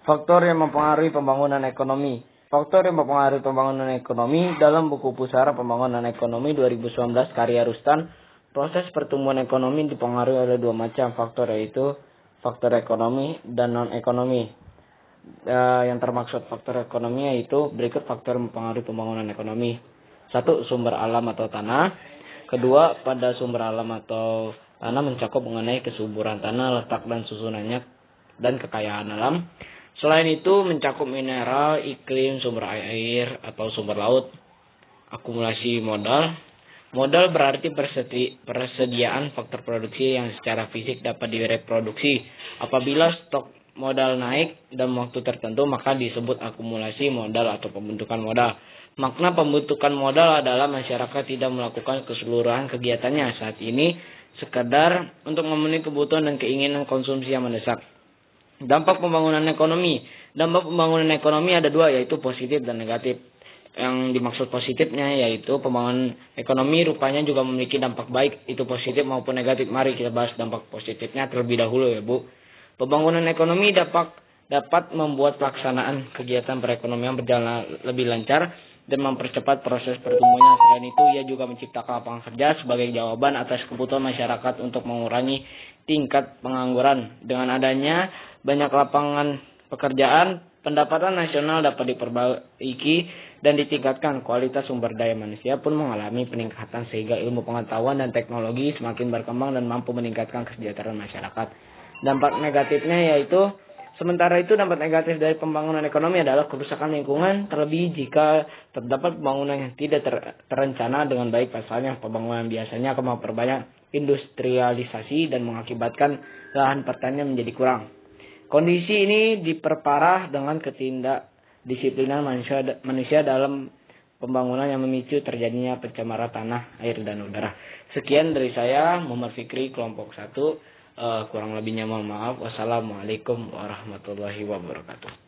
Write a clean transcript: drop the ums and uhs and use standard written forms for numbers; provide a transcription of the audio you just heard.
Faktor yang mempengaruhi pembangunan ekonomi. Faktor yang mempengaruhi pembangunan ekonomi dalam buku Pusara Pembangunan Ekonomi 2019 karya Rustan, proses pertumbuhan ekonomi dipengaruhi oleh dua macam faktor, yaitu faktor ekonomi dan non-ekonomi. Yang termaksud faktor ekonomi yaitu berikut faktor mempengaruhi pembangunan ekonomi. 1. Sumber alam atau tanah. Kedua, pada sumber alam atau tanah mencakup mengenai kesuburan tanah, letak dan susunannya, dan kekayaan alam. Selain itu mencakup mineral, iklim, sumber air atau sumber laut. Akumulasi modal. Modal berarti persediaan faktor produksi yang secara fisik dapat direproduksi. Apabila stok modal naik dalam waktu tertentu, maka disebut akumulasi modal atau pembentukan modal. Makna pembentukan modal adalah masyarakat tidak melakukan keseluruhan kegiatannya saat ini sekadar untuk memenuhi kebutuhan dan keinginan konsumsi yang mendesak. Dampak pembangunan ekonomi. Dampak pembangunan ekonomi ada dua, yaitu positif dan negatif. Yang dimaksud positifnya yaitu pembangunan ekonomi rupanya juga memiliki dampak baik, itu positif maupun negatif. Mari kita bahas dampak positifnya terlebih dahulu ya Bu. Pembangunan ekonomi dapat membuat pelaksanaan kegiatan perekonomian berjalan lebih lancar dan mempercepat proses pertumbuhannya. Selain itu, ia juga menciptakan lapangan kerja sebagai jawaban atas kebutuhan masyarakat untuk mengurangi tingkat pengangguran. Dengan adanya banyak lapangan pekerjaan, pendapatan nasional dapat diperbaiki dan ditingkatkan. Kualitas sumber daya manusia pun mengalami peningkatan sehingga ilmu pengetahuan dan teknologi semakin berkembang dan mampu meningkatkan kesejahteraan masyarakat. Dampak negatifnya yaitu sementara itu dampak negatif dari pembangunan ekonomi adalah kerusakan lingkungan, terlebih jika terdapat pembangunan yang tidak terencana dengan baik. Pasalnya pembangunan biasanya akan memperbanyak industrialisasi dan mengakibatkan lahan pertanian menjadi kurang. Kondisi ini diperparah dengan ketidakdisiplinan manusia dalam pembangunan yang memicu terjadinya pencemaran tanah, air, dan udara. Sekian dari saya, Muhammad Fikri, kelompok 1. Kurang lebihnya mohon maaf. Wassalamualaikum warahmatullahi wabarakatuh.